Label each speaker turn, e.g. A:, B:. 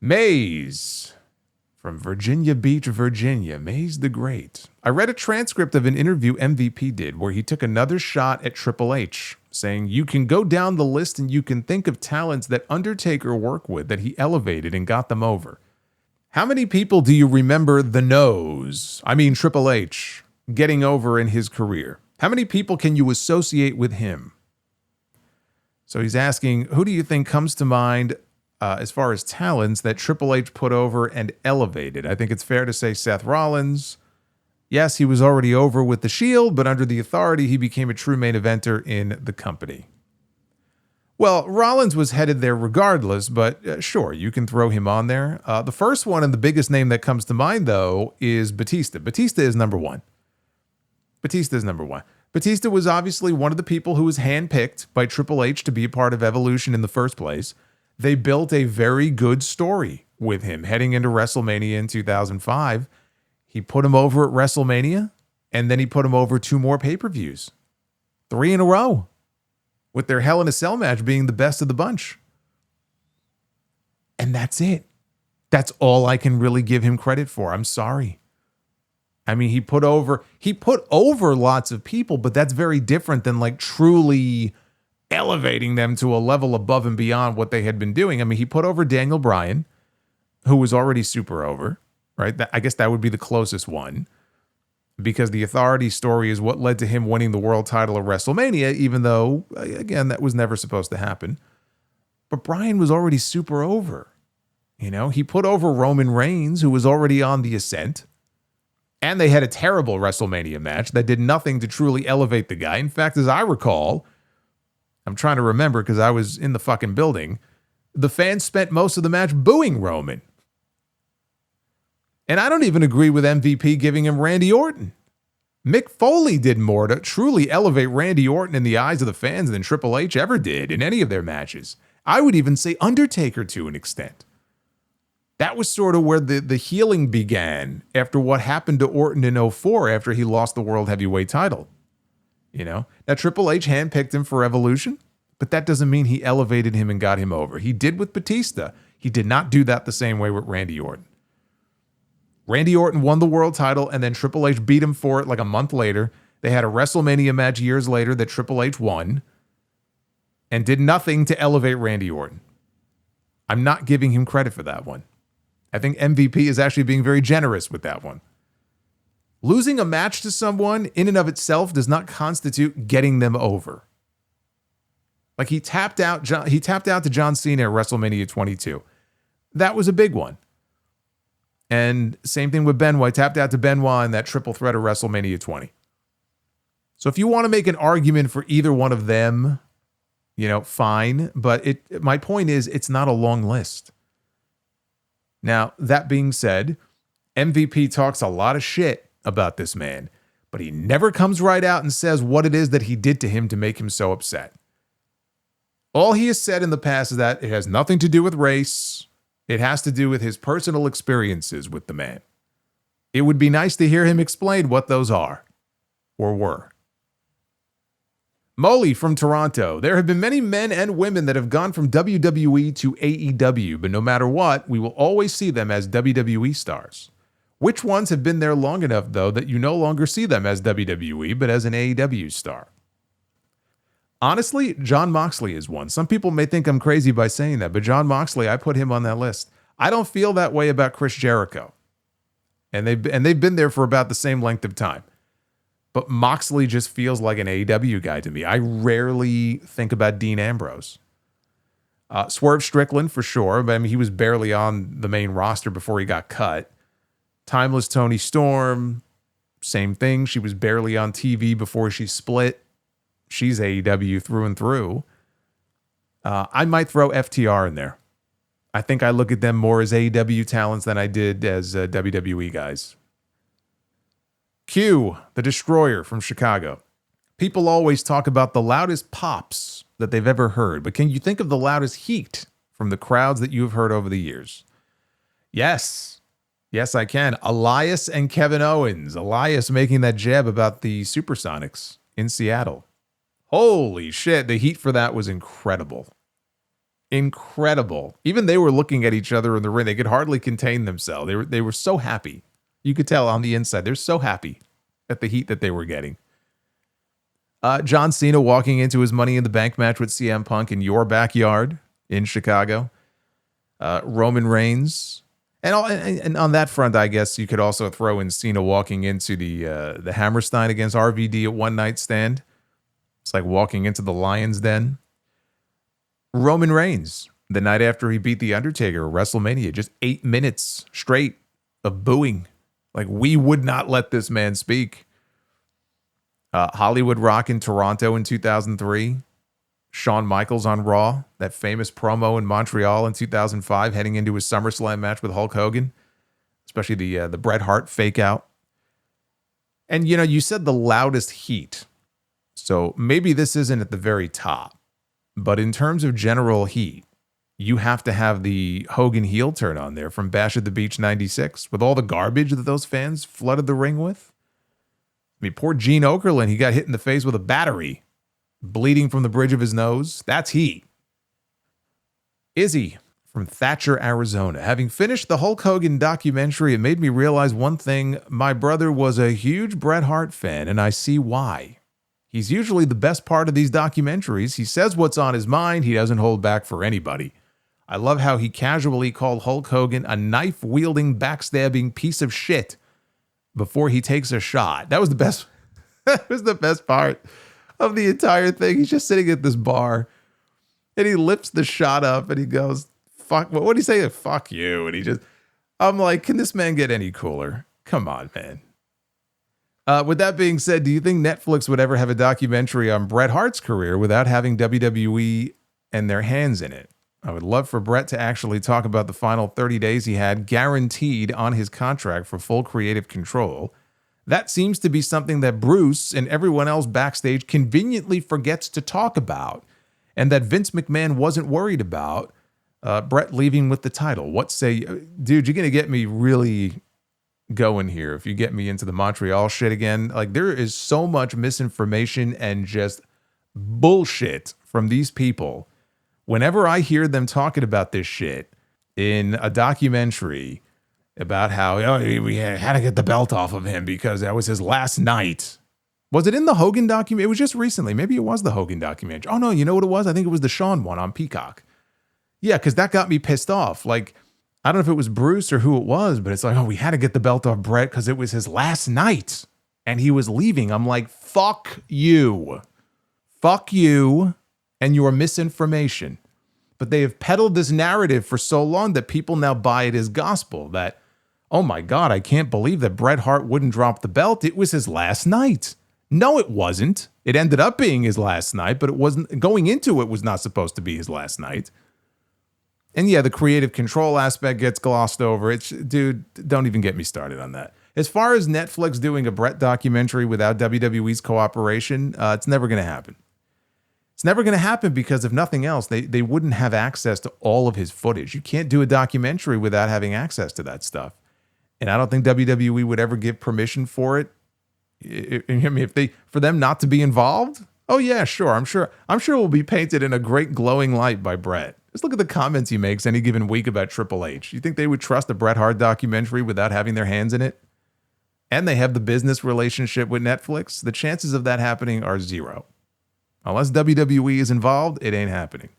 A: Maze from Virginia Beach, Virginia. Maze the Great. I read a transcript of an interview MVP did where he took another shot at Triple H, saying you can go down the list and you can think of talents that Undertaker worked with that he elevated and got them over. How many people do you remember Triple H, getting over in his career? How many people can you associate with him? So he's asking, who do you think comes to mind as far as talents that Triple H put over and elevated? I think it's fair to say Seth Rollins. Yes, he was already over with the Shield, but under the Authority, he became a true main eventer in the company. Well, Rollins was headed there regardless, but sure, you can throw him on there. The first one and the biggest name that comes to mind, though, is Batista. Batista is number one. Batista was obviously one of the people who was handpicked by Triple H to be a part of Evolution in the first place. They built a very good story with him heading into WrestleMania in 2005. He put him over at WrestleMania, and then he put him over 2 more pay-per-views. 3 in a row, with their Hell in a Cell match being the best of the bunch. And that's it. That's all I can really give him credit for. I'm sorry. I mean, he put over lots of people, but that's very different than like truly elevating them to a level above and beyond what they had been doing. I mean, he put over Daniel Bryan, who was already super over, right? I guess that would be the closest one, because the Authority story is what led to him winning the world title at WrestleMania, even though, again, that was never supposed to happen. But Bryan was already super over. You know, he put over Roman Reigns, who was already on the ascent. And they had a terrible WrestleMania match that did nothing to truly elevate the guy. In fact, as I recall, I'm trying to remember because I was in the fucking building, the fans spent most of the match booing Roman. And I don't even agree with MVP giving him Randy Orton. Mick Foley did more to truly elevate Randy Orton in the eyes of the fans than Triple H ever did in any of their matches. I would even say Undertaker to an extent. That was sort of where the healing began after what happened to Orton in 2004 after he lost the World Heavyweight title. You know, now Triple H handpicked him for Evolution, but that doesn't mean he elevated him and got him over. He did with Batista. He did not do that the same way with Randy Orton. Randy Orton won the world title, and then Triple H beat him for it like a month later. They had a WrestleMania match years later that Triple H won and did nothing to elevate Randy Orton. I'm not giving him credit for that one. I think MVP is actually being very generous with that one. Losing a match to someone in and of itself does not constitute getting them over. Like he tapped out to John Cena at WrestleMania 22. That was a big one. And same thing with Benoit. Tapped out to Benoit in that triple threat of WrestleMania 20. So if you want to make an argument for either one of them, you know, fine. But my point is, it's not a long list. Now, that being said, MVP talks a lot of shit about this man, but he never comes right out and says what it is that he did to him to make him so upset. All he has said in the past is that it has nothing to do with race. It has to do with his personal experiences with the man. It would be nice to hear him explain what those are, or were. Molly from Toronto. There have been many men and women that have gone from WWE to AEW, but no matter what, we will always see them as WWE stars. Which ones have been there long enough, though, that you no longer see them as WWE, but as an AEW star? Honestly, Jon Moxley is one. Some people may think I'm crazy by saying that, but Jon Moxley, I put him on that list. I don't feel that way about Chris Jericho. And they've been there for about the same length of time. But Moxley just feels like an AEW guy to me. I rarely think about Dean Ambrose. Swerve Strickland, for sure. But I mean, he was barely on the main roster before he got cut. Timeless Toni Storm, same thing. She was barely on TV before she split. She's AEW through and through. I might throw FTR in there. I think I look at them more as AEW talents than I did as WWE guys. Q, the Destroyer from Chicago. People always talk about the loudest pops that they've ever heard, but can you think of the loudest heat from the crowds that you have heard over the years? Yes. Yes, I can. Elias and Kevin Owens. Elias making that jab about the Supersonics in Seattle. Holy shit, the heat for that was incredible. Incredible. Even they were looking at each other in the ring. They could hardly contain themselves. They were so happy. You could tell on the inside. They're so happy at the heat that they were getting. John Cena walking into his Money in the Bank match with CM Punk in your backyard in Chicago. Roman Reigns. And on that front, I guess you could also throw in Cena walking into the Hammerstein against RVD at One Night Stand. It's like walking into the Lion's Den. Roman Reigns, the night after he beat The Undertaker at WrestleMania, just 8 minutes straight of booing. Like, we would not let this man speak. Hollywood Rock in Toronto in 2003. Shawn Michaels on Raw, that famous promo in Montreal in 2005, heading into his SummerSlam match with Hulk Hogan, especially the Bret Hart fake out. And, you know, you said the loudest heat. So maybe this isn't at the very top. But in terms of general heat, you have to have the Hogan heel turn on there from Bash at the Beach 96 with all the garbage that those fans flooded the ring with. I mean, poor Gene Okerlund, he got hit in the face with a battery, bleeding from the bridge of his nose. That's heat. Izzy from Thatcher, Arizona. Having finished the Hulk Hogan documentary, it made me realize one thing. My brother was a huge Bret Hart fan, and I see why. He's usually the best part of these documentaries. He says what's on his mind. He doesn't hold back for anybody. I love how he casually called Hulk Hogan a knife-wielding, backstabbing piece of shit before he takes a shot. That was the best. That was the best part of the entire thing. He's just sitting at this bar, and he lifts the shot up, and he goes, "Fuck." What did he say? "Fuck you." And he just, I'm like, can this man get any cooler? Come on, man. With that being said, do you think Netflix would ever have a documentary on Bret Hart's career without having WWE and their hands in it? I would love for Bret to actually talk about the final 30 days he had guaranteed on his contract for full creative control. That seems to be something that Bruce and everyone else backstage conveniently forgets to talk about, and that Vince McMahon wasn't worried about Bret leaving with the title. What say, dude, you're going to get me really going here if you get me into the Montreal shit again. Like, there is so much misinformation and just bullshit from these people. Whenever I hear them talking about this shit in a documentary about how we had to get the belt off of him because that was his last night. Was it in the Hogan documentary? It was just recently. Maybe it was the Hogan documentary. Oh no, you know what it was? I think it was the Shawn one on Peacock. Yeah, because that got me pissed off. Like, I don't know if it was Bruce or who it was, but it's like, we had to get the belt off Bret because it was his last night and he was leaving. I'm like, fuck you. Fuck you and your misinformation. But they have peddled this narrative for so long that people now buy it as gospel that, oh my God, I can't believe that Bret Hart wouldn't drop the belt. It was his last night. No, it wasn't. It ended up being his last night, but it wasn't. Going into it was not supposed to be his last night. And yeah, the creative control aspect gets glossed over. It's, dude, don't even get me started on that. As far as Netflix doing a Bret documentary without WWE's cooperation, it's never going to happen. It's never going to happen because if nothing else, they wouldn't have access to all of his footage. You can't do a documentary without having access to that stuff. And I don't think WWE would ever give permission for it. I mean, for them not to be involved, oh yeah, sure. I'm sure it will be painted in a great glowing light by Bret. Just look at the comments he makes any given week about Triple H. You think they would trust a Bret Hart documentary without having their hands in it? And they have the business relationship with Netflix. The chances of that happening are zero. Unless WWE is involved, it ain't happening.